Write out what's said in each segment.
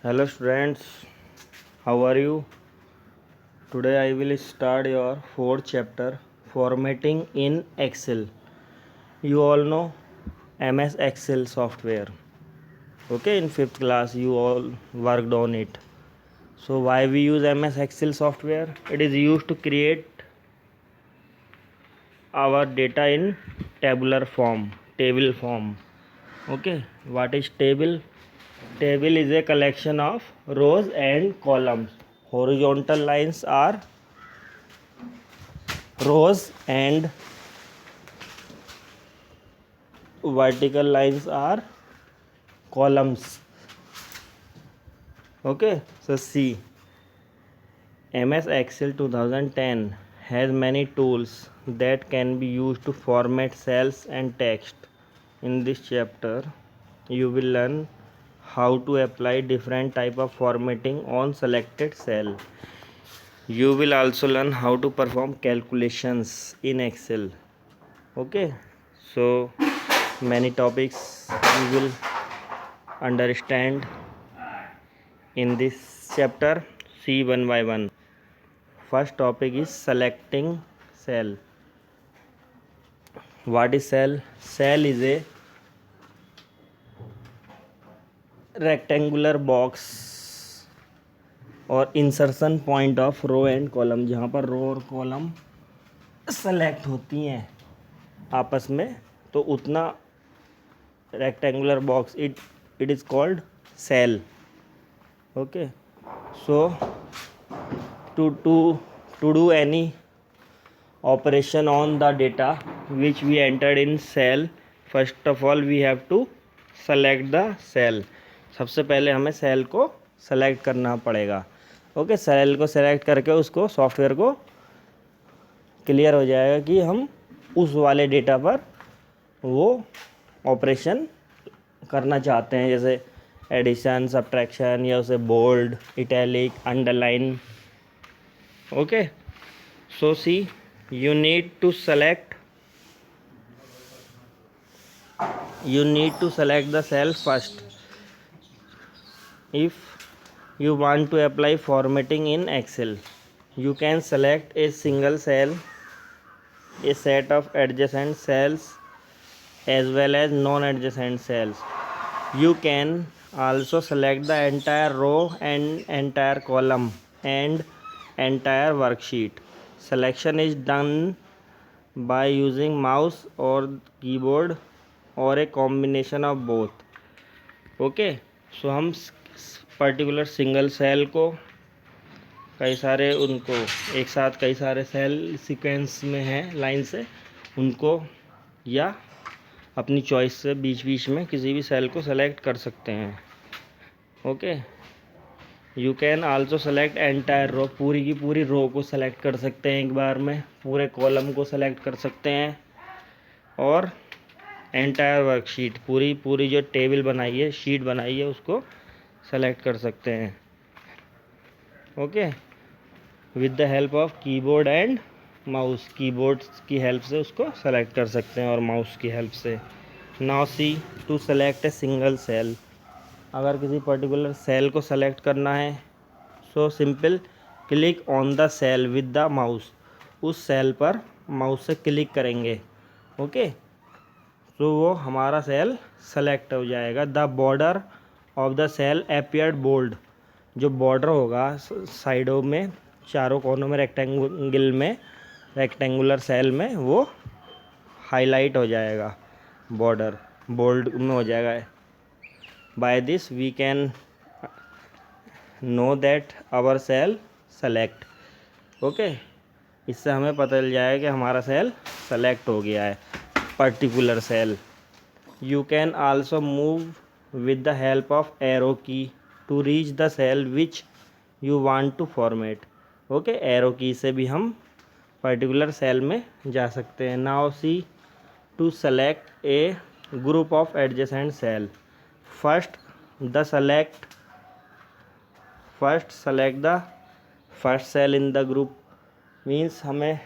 Hello students, how are you? Today I will start your fourth chapter, formatting in Excel. You all know MS Excel software. Okay, in 5th class you all worked on it. So why we use MS Excel software? It is used to create our data in tabular form, table form. Okay, what is table? Table is a collection of rows and columns. Horizontal lines are rows and vertical lines are columns. Okay, so see, MS Excel 2010 has many tools that can be used to format cells and text. In this chapter you will learn how to apply different type of formatting on selected cell. You will also learn how to perform calculations in Excel. Okay, so many topics you will understand in this chapter. See one by one. First topic is selecting cell. What is cell? Cell is a rectangular box और insertion point of row and column, जहाँ पर रो और column select होती हैं आपस में, तो उतना rectangular box it is called cell. Okay, so to do any operation on the data which we entered in cell, first of all we have to select the cell. सबसे पहले हमें cell को सेलेक्ट करना पड़ेगा. Okay, cell को select करके उसको software को क्लियर हो जाएगा कि हम उस वाले डेटा पर वो ऑपरेशन करना चाहते हैं, जैसे एडिशन, सब्ट्रैक्शन, या उसे bold, italic, underline. Okay, so see, you need to select the cell first. If you want to apply formatting in Excel, you can select a single cell, a set of adjacent cells as well as non-adjacent cells. You can also select the entire row and entire column and entire worksheet. Selection is done by using mouse or keyboard or a combination of both. Okay, so हम particular single cell को कई सारे उनको एक साथ कई सारे cell sequence में हैं लाइन से, उनको या अपनी चॉइस से बीच बीच में किसी भी सेल को सेलेक्ट कर सकते हैं. Okay, you can also select entire row, पूरी की पूरी रो को सेलेक्ट कर सकते हैं एक बार में, पूरे कॉलम को सेलेक्ट कर सकते हैं, और एंटायर वर्कशीट, पूरी जो टेबल बनाई है, शीट बनाई है, उसको सेलेक्ट कर सकते हैं. Okay, with the help of keyboard and mouse, keyboard की हेल्प से उसको सेलेक्ट कर सकते हैं और माउस की हेल्प से. Now see, to select a single cell. अगर किसी पर्टिकुलर सेल को सेलेक्ट करना है, so simple click on the cell with the mouse. उस सेल पर माउस से क्लिक करेंगे. ओके, तो वो हमारा सेल सेलेक्ट हो जाएगा. The border of the cell appeared bold. जो बॉर्डर होगा साइडों में, चारों कोनों में, रेक्टेंगुलर सेल में, वो हाईलाइट हो जाएगा, बॉर्डर बोल्ड में हो जाएगा. By this we can know that our cell select. Okay, इससे हमें पता चल जाएगा कि हमारा सेल सेलेक्ट हो गया है, particular cell. You can also move with the help of arrow key to reach the cell which you want to format. Okay, arrow key से भी हम पर्टिकुलर सेल में जा सकते हैं. Now see, to select a group of adjacent cell. First select the first cell in the group. Means हमें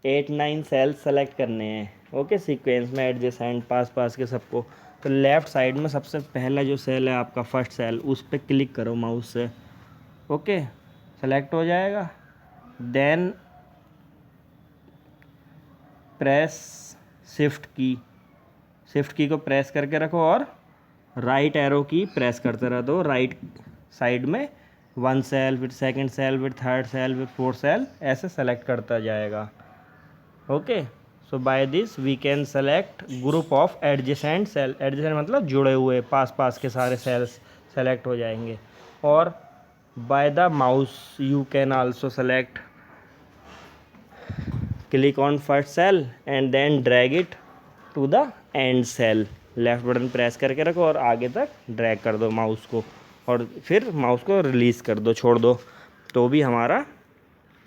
8-9 cells select करने हैं. ओके, सीक्वेंस में एडजेसेंट पास के सबको. तो लेफ़्ट साइड में सबसे पहला जो सेल है आपका फर्स्ट सेल, उस पर क्लिक करो माउस से। ओके, सेलेक्ट हो जाएगा। देन प्रेस शिफ्ट की को प्रेस करके रखो और राइट एरो की प्रेस करते रहो। तो राइट साइड में 1 सेल, फिर सेकंड सेल, फिर थर्ड सेल, फिर फोर्थ सेल, ऐसे सेलेक्ट करता जाएगा। Okay, so by this we can select group of adjacent cell. Adjacent मतलब जुड़े हुए, पास पास के सारे सेल्स सेलेक्ट हो जाएंगे। और by the mouse you can also select, click on first cell and then drag it to the end cell. Left button press करके रखो और आगे तक ड्रैग कर दो माउस को, और फिर माउस को रिलीज़ कर दो, छोड़ दो, तो भी हमारा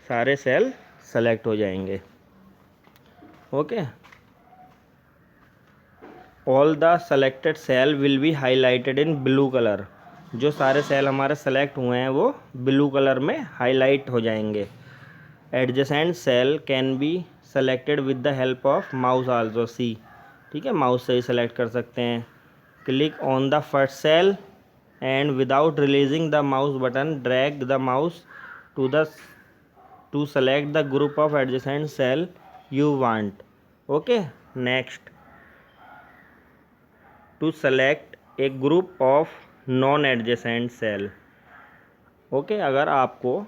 सारे सेल सेलेक्ट हो जाएंगे। Okay, all the selected cell will be highlighted in blue colour. जो सारे सेल हमारे सेलेक्ट हुए हैं वो ब्लू कलर में हाईलाइट हो जाएंगे। Adjacent cell can be selected with the help of mouse also, see. ठीक है, माउस से ही सेलेक्ट कर सकते हैं। Click on the first cell and without releasing the mouse button drag the mouse to select the group of adjacent cell you want. Okay, next, to select a group of non adjacent cell. Okay, अगर आपको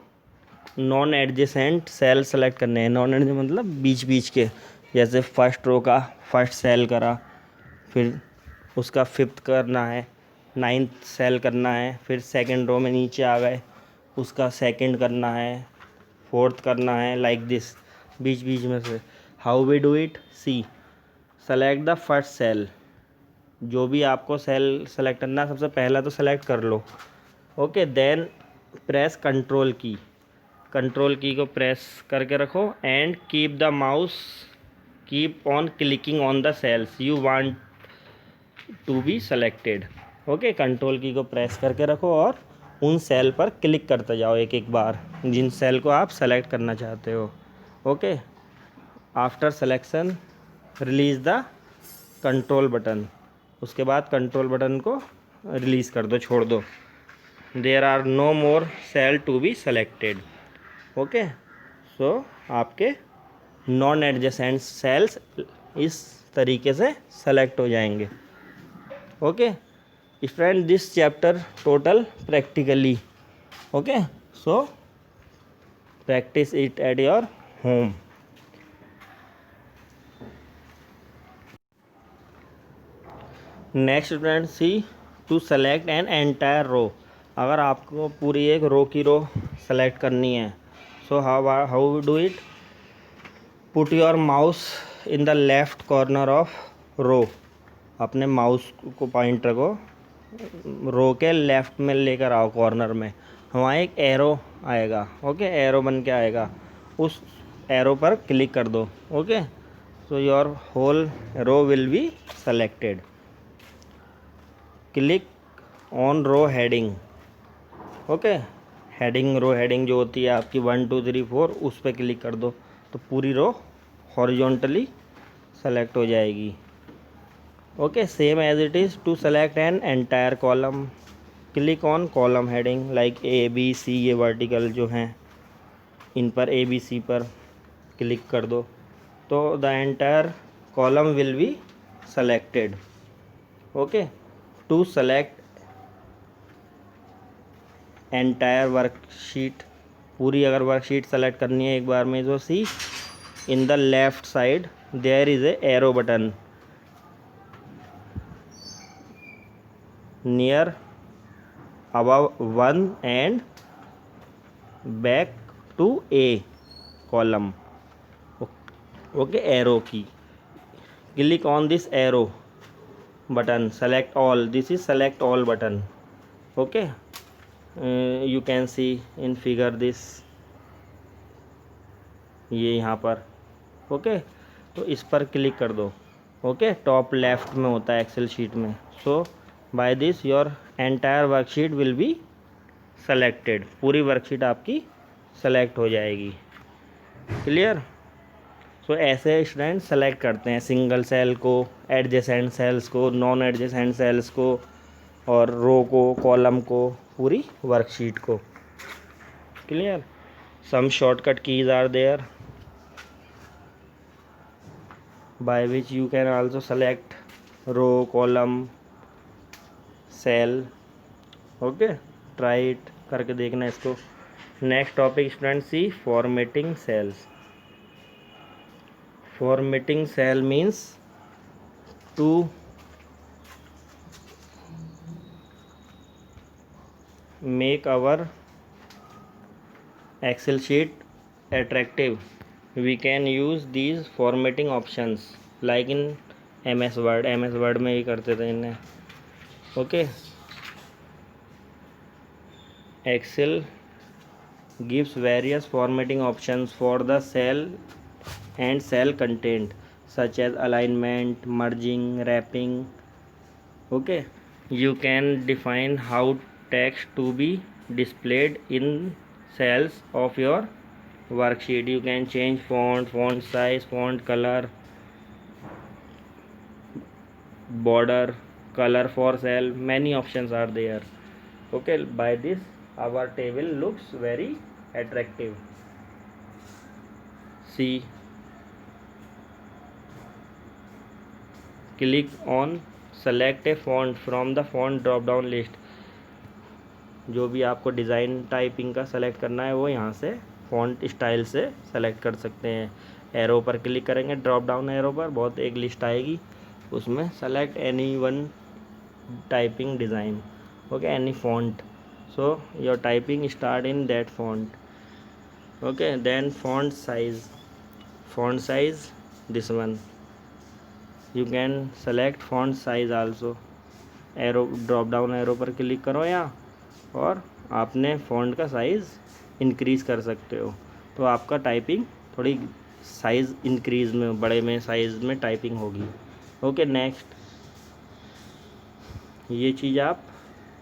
non adjacent cell select करने हैं, non adjacent मतलब बीच बीच के, जैसे first row का first cell करा, फिर उसका फिफ्थ करना है, 9th सेल करना है, फिर सेकंड रो में नीचे आ गए, उसका सेकंड करना है, 4th करना है, लाइक दिस, बीच बीच में से। How we do it, see, select the first cell. जो भी आपको सेल सेलेक्ट करना है, सबसे पहला तो सेलेक्ट कर लो। Okay, then press control key को प्रेस करके रखो and keep on clicking on the cells you want to be selected. Okay, control key को प्रेस करके रखो और उन सेल पर क्लिक करते जाओ एक एक बार, जिन सेल को आप सेलेक्ट करना चाहते हो। Okay, after selection release the control button. उसके बाद कंट्रोल बटन को रिलीज़ कर दो, छोड़ दो। There are no more cell to be selected. Okay, so आपके नॉन एडजेसेंट सेल्स इस तरीके से सेलेक्ट हो जाएंगे। Okay friend, this chapter total practically. Okay, so practice it at your home. Next friend, see to select an entire row. अगर आपको पूरी एक रो की रो सेलेक्ट करनी है, so how do it, put your mouse in the left corner of row. अपने mouse को pointer को रो के लेफ्ट में लेकर आओ, कॉर्नर में, वहाँ एक एरो आएगा। ओके, एरो बन के आएगा, उस एरो पर क्लिक कर दो। Okay, so your whole row will be selected. Click on row heading. Okay, heading, row heading जो होती है आपकी 1 2 3 4, उस पर क्लिक कर दो, तो पूरी रो हॉरिजॉन्टली सेलेक्ट हो जाएगी। Okay, same as it is to select an entire column. Click on column heading like A B C, ये वर्टिकल जो हैं इन पर ए बी सी पर क्लिक कर दो, तो the entire column will be selected. Okay, to select entire worksheet, पूरी अगर वर्कशीट सेलेक्ट करनी है एक बार में, तो see in the left side there is a arrow button near above 1 and back to A column. Okay, arrow key, click on this arrow button, select all, this is select all button. Okay, you can see in figure this, ये यहाँ पर। Okay, तो इस पर click कर दो। Okay, top left में होता है एक्सेल शीट में। So by this your entire worksheet will be selected, पूरी वर्कशीट आपकी सेलेक्ट हो जाएगी। क्लियर? सो ऐसे स्टूडेंट सेलेक्ट करते हैं सिंगल सेल को, एडजेसेंट सेल्स को, नॉन एडजेसेंट सेल्स को, और रो को, कॉलम को, पूरी वर्कशीट को। Clear? Some shortcut keys are there by which you can also select row, column, cell. Okay, try it करके देखना इसको। Next topic student see formatting sales. Formatting cell means to make our Excel sheet attractive. We can use these formatting options like in MS Word. MS Word में ही करते थे इन्हें। Okay, Excel gives various formatting options for the cell and cell content such as alignment, merging, wrapping. Okay, you can define how text to be displayed in cells of your worksheet. You can change font size, font color, border, color for cell. Many options are there. Okay, by this our table looks very attractive. See, click on select a font from the font drop down list. जो भी आपको design typing का select करना है वो यहाँ से font style से सेलेक्ट कर सकते हैं। एरो पर क्लिक करेंगे, ड्रॉप डाउन एरो पर बहुत एक लिस्ट आएगी, उसमें select any one typing design. Okay, any font, so your typing start in that font. Okay, then font size this one, you can select font size also. Arrow, drop down arrow पर click करो यहाँ, और आपने font का size increase कर सकते हो, तो आपका टाइपिंग थोड़ी साइज़ इंक्रीज़ में, बड़े में साइज़ में टाइपिंग होगी। ओके, नेक्स्ट, ये चीज़ आप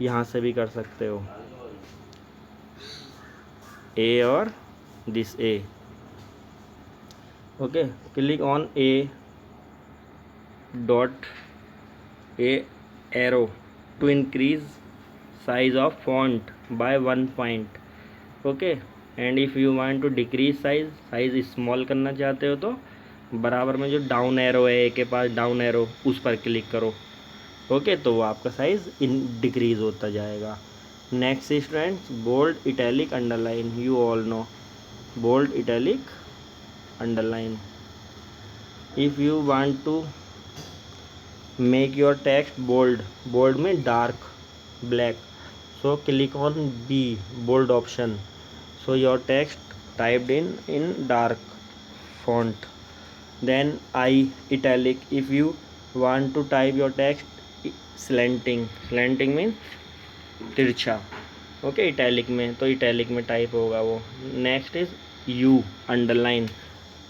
यहाँ से भी कर सकते हो, ए और this A. Okay, click on A dot A arrow to increase size of font by 1 point. Okay, and if you want to decrease size small करना चाहते हो तो बराबर में जो डाउन एरो है, ए के पास डाउन एरो, उस पर क्लिक करो। ओके, तो वो आपका साइज़ डिक्रीज होता जाएगा। Next students, bold, italic, underline. You all know bold, italic, underline. If you want to make your text bold में dark black, so click on B, bold option, so your text typed in dark font. Then I, italic, if you want to type your text slanting means तिरछा। Okay, italic में, तो italic में type होगा वो। Next is U, underline.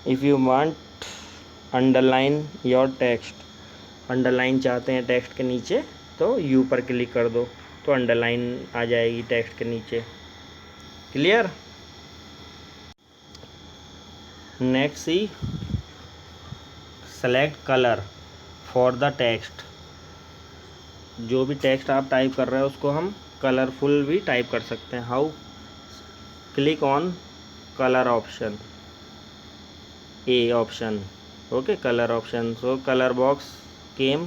If you want underline your text, underline चाहते हैं text के नीचे, तो U पर क्लिक कर दो, तो अंडरलाइन आ जाएगी टेक्स्ट के नीचे। Clear? Next C, select colour for the text. जो भी टेक्स्ट आप टाइप कर रहे हो उसको हम कलरफुल भी टाइप कर सकते हैं। How? Click on colour option, A option. Okay, colour option, so colour box came,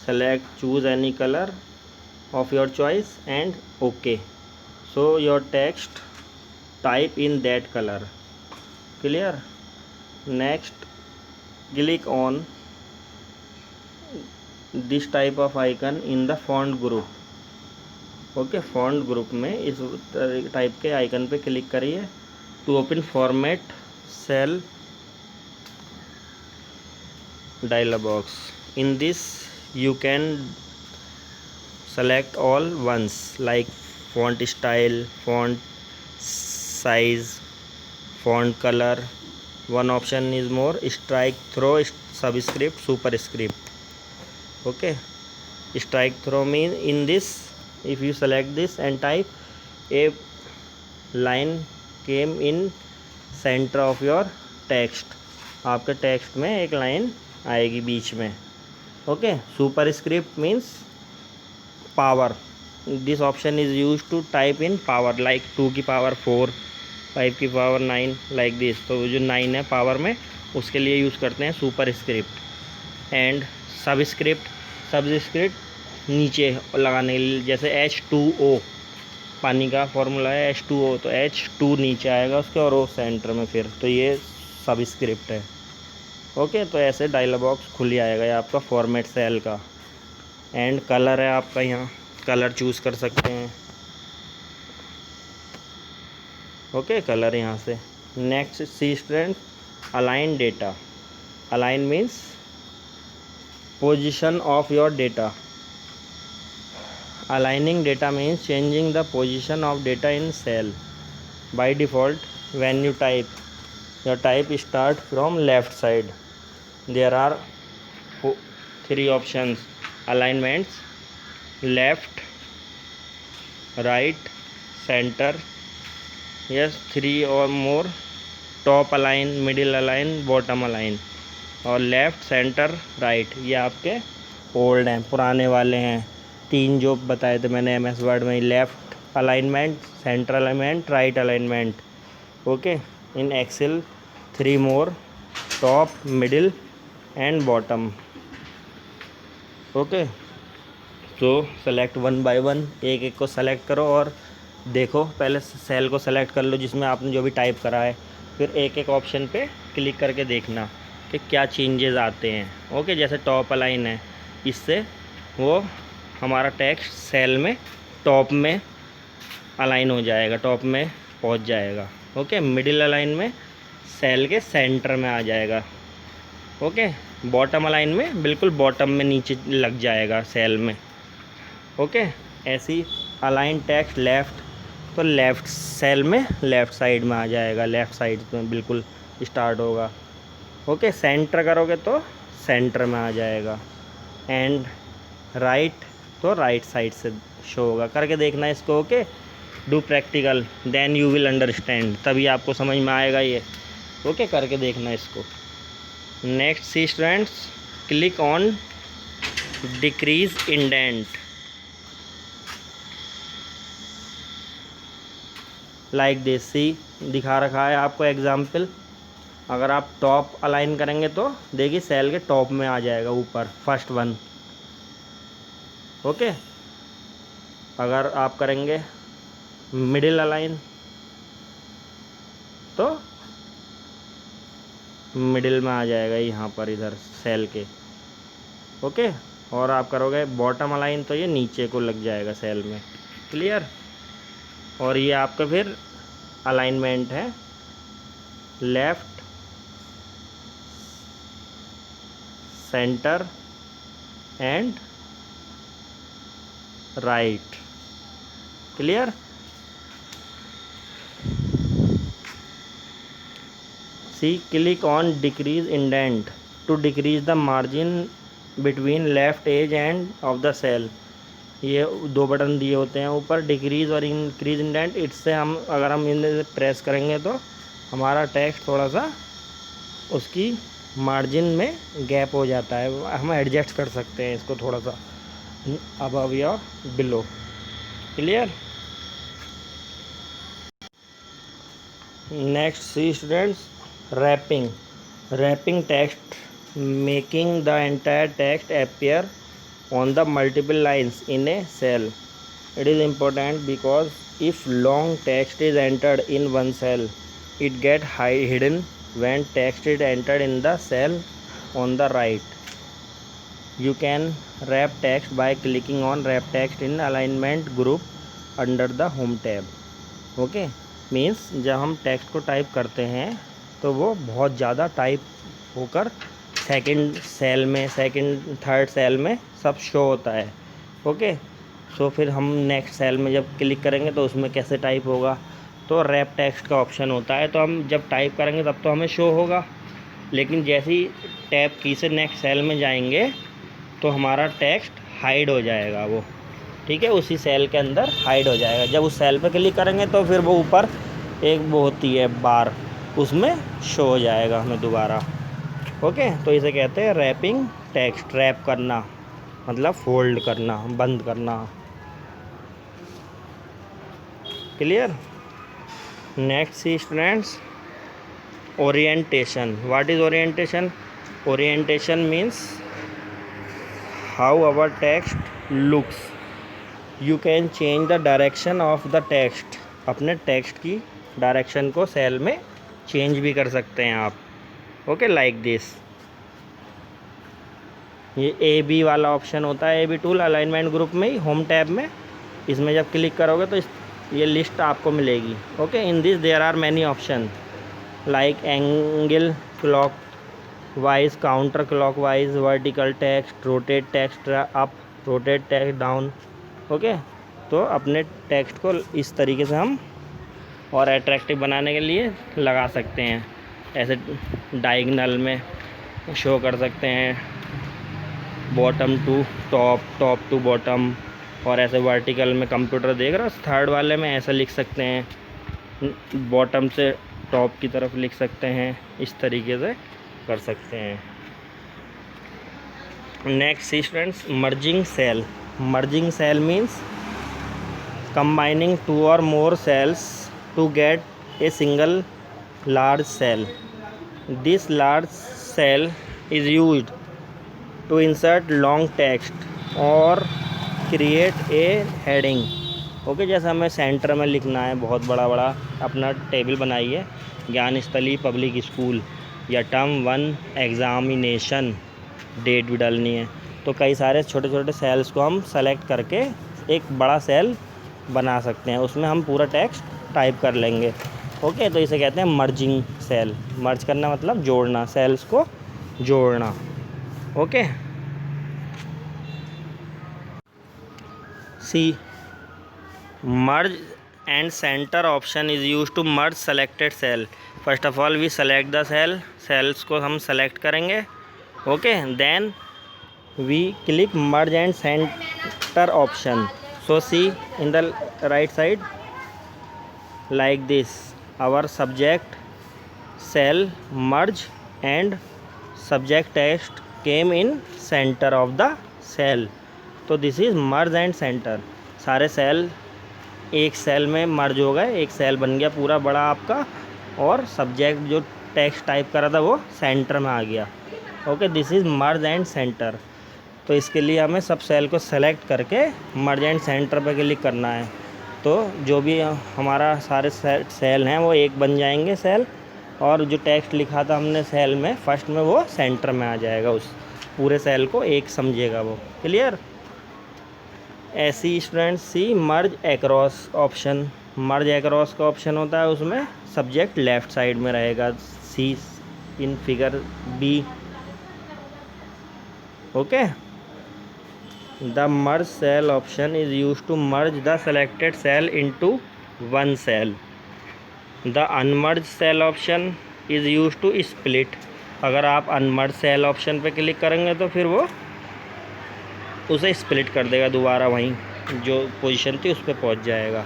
select, choose any colour of your choice and OK, so your text type in that color. Clear? Next, click on this type of icon in the font group. Okay, font group में इस type के icon पे click करिए to open format cell dialog box. In this you can select all ones like font style, font size, font color. One option is more, strike through subscript, superscript. Okay, strike through mean in this, if you select this and type, a line came in center of your text, आपके text में एक line आएगी बीच में। Okay, superscript means power. This option is use to type in power, like 2 की power 4, 5 की power 9, like this. तो जो 9 है पावर में, उसके लिए यूज़ करते हैं सुपरस्क्रिप्ट। एंड सबस्क्रिप्ट नीचे लगाने के लिए, जैसे H2O पानी का फॉर्मूला है H2O, तो H2 नीचे आएगा उसके और O सेंटर में फिर, तो ये सबस्क्रिप्ट है। ओके, तो ऐसे डायलॉग बॉक्स खुल आएगा ये आपका फॉर्मेट सेल का। एंड कलर है आपका, यहाँ कलर चूज़ कर सकते हैं। ओके, कलर यहाँ से। Next C student, align data. Align means position of your data. Aligning data means changing the position of data in cell. By default, when you type, your type start from left side. There are 3 options: alignments, left, right, center. Yes, 3 or more: top align, middle align, bottom align, और left, centre, right. ये आपके old हैं, पुराने वाले हैं। 3 जो बताए थे मैंने MS वर्ड में, left alignment, centre alignment, right alignment. Okay, in Excel 3 more: top, middle and bottom. Okay, तो सेलेक्ट 1 बाय 1, एक एक को सेलेक्ट करो और देखो। पहले सेल को सेलेक्ट कर लो जिसमें आपने जो भी टाइप करा है, फिर एक एक ऑप्शन पे क्लिक करके देखना कि क्या चेंजेस आते हैं। ओके, जैसे टॉप अलाइन है, इससे वो हमारा टेक्स्ट सेल में टॉप में अलाइन हो जाएगा, टॉप में पहुंच जाएगा। ओके, मिडिल अलाइन में सेल के सेंटर में आ जाएगा। ओके, बॉटम अलाइन में बिल्कुल बॉटम में नीचे लग जाएगा सेल में। ओके, ऐसी अलाइन टेक्स्ट लेफ़्ट, तो लेफ़्ट सेल में लेफ़्ट साइड में आ जाएगा, लेफ़्ट साइड में बिल्कुल स्टार्ट होगा। ओके, सेंटर करोगे तो सेंटर में आ जाएगा। एंड राइट, तो राइट साइड से शो होगा। करके देखना इसको। Okay, do practical, then you will understand, तभी आपको समझ में आएगा ये। ओके, करके देखना इसको। Next C students, click on decrease indent, like this. See दिखा रखा है आपको एग्जाम्पल। अगर आप टॉप अलाइन करेंगे तो देखिए सेल के टॉप में आ जाएगा, ऊपर फर्स्ट 1। ओके, अगर आप करेंगे मिडिल अलाइन तो मिडिल में आ जाएगा यहाँ पर, इधर सेल के। ओके, और आप करोगे बॉटम अलाइन तो ये नीचे को लग जाएगा सेल में। क्लियर? और ये आपका फिर अलाइनमेंट है left, centre and right. Clear? C, click on decrease indent to decrease the margin between left edge and of the cell. ये 2 बटन दिए होते हैं ऊपर, डिक्रीज और इंक्रीज इंडेंट। इससे हम अगर हम इन्हें प्रेस करेंगे तो हमारा टेक्स्ट थोड़ा सा उसकी मार्जिन में गैप हो जाता है, हम एडजस्ट कर सकते हैं इसको थोड़ा सा अबव या below. Clear? Next C students, wrapping. Wrapping text, making the entire text appear on the multiple lines in a cell. It is important because if long text is entered in one cell, it get hidden when text is entered in the cell on the right. You can wrap text by clicking on wrap text in alignment group under the home tab. Okay, means जब हम text को type करते हैं तो वो बहुत ज़्यादा type होकर सेकंड सेल में, सेकंड थर्ड सेल में सब शो होता है। ओके, सो फिर हम नेक्स्ट सेल में जब क्लिक करेंगे तो उसमें कैसे टाइप होगा, तो रैप टेक्स्ट का ऑप्शन होता है। तो हम जब टाइप करेंगे तब तो हमें शो होगा, लेकिन जैसे ही टैब की से नेक्स्ट सेल में जाएंगे तो हमारा टेक्स्ट हाइड हो जाएगा वो। ठीक है, उसी सेल के अंदर हाइड हो जाएगा। जब उस सेल पर क्लिक करेंगे तो फिर वो ऊपर एक वो होती है बार, उसमें शो हो जाएगा हमें दोबारा। ओके, तो इसे कहते हैं रैपिंग टेक्स्ट। रैप करना मतलब फोल्ड करना, बंद करना। Clear. Next C students, orientation. What is orientation? Orientation means how our text looks. You can change the direction of the text. अपने टेक्स्ट की डायरेक्शन को सेल में चेंज भी कर सकते हैं आप। Okay, like this. ये ए बी वाला ऑप्शन होता है, A B tool alignment group में ही, होम टैब में। इसमें जब क्लिक करोगे तो ये लिस्ट आपको मिलेगी। Okay, in this there are many option like angle, clockwise, counter clockwise, vertical text, rotate text up, rotate text down. Okay, तो अपने टेक्स्ट को इस तरीके से हम और अट्रैक्टिव बनाने के लिए लगा सकते हैं। ऐसे डायगोनल में शो कर सकते हैं, bottom to top, top to bottom, और ऐसे वर्टिकल में कंप्यूटर देख रहा है थर्ड वाले में ऐसा लिख सकते हैं, बॉटम से टॉप की तरफ लिख सकते हैं, इस तरीके से कर सकते हैं। Next students, merging cell. Merging cell means combining two or more cells to get a single large cell. This large cell is used to insert long text or create a heading. Okay, जैसे हमें centre में लिखना है बहुत बड़ा बड़ा अपना table बनाइए, ज्ञान स्थली पब्लिक स्कूल या टर्म 1 एग्ज़ामिनेशन, डेट भी डालनी है, तो कई सारे छोटे छोटे सेल्स को हम सेलेक्ट करके एक बड़ा सेल बना सकते हैं, उसमें हम पूरा टेक्स्ट टाइप कर लेंगे। ओके, तो इसे कहते हैं मर्जिंग सेल। मर्ज करना मतलब जोड़ना, सेल्स को जोड़ना। Okay, C merge and centre option is use to merge selected cell. First of all we select the cell, cells को हम सेलेक्ट करेंगे। Okay, then we click merge and centre option. So see in the right side like this, our subject cell merge and subject text came in center of the cell. तो this is merge and center। सारे cell एक cell में मर्ज हो गए, एक cell बन गया पूरा बड़ा आपका, और सब्जेक्ट जो टेक्स्ट टाइप करा था वो सेंटर में आ गया। Okay, this is merge and centre. तो इसके लिए हमें सब सेल को सेलेक्ट करके मर्ज एंड सेंटर पर क्लिक करना है, तो जो भी हमारा सारे सेल हैं वो एक बन जाएंगे सेल, और जो टेक्स्ट लिखा था हमने सेल में फर्स्ट में वो सेंटर में आ जाएगा, उस पूरे सेल को एक समझेगा वो। क्लियर। ऐसी students see merge across option. Merge across का ऑप्शन होता है, उसमें सब्जेक्ट लेफ़्ट साइड में रहेगा, see in figure B. Okay, the merge cell option is used to merge the selected cell into one cell. The unmerged cell option is used to split. अगर आप unmerged cell option पे click करेंगे तो फिर वो उसे split कर देगा, दोबारा वहीं जो पोजीशन थी उस पर पहुँच जाएगा।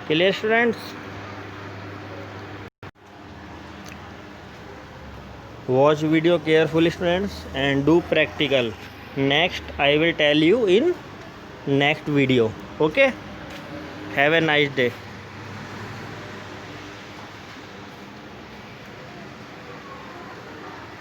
Clear students. Watch video careful students and do practical. Next I will tell you in next video. Okay, have a nice day.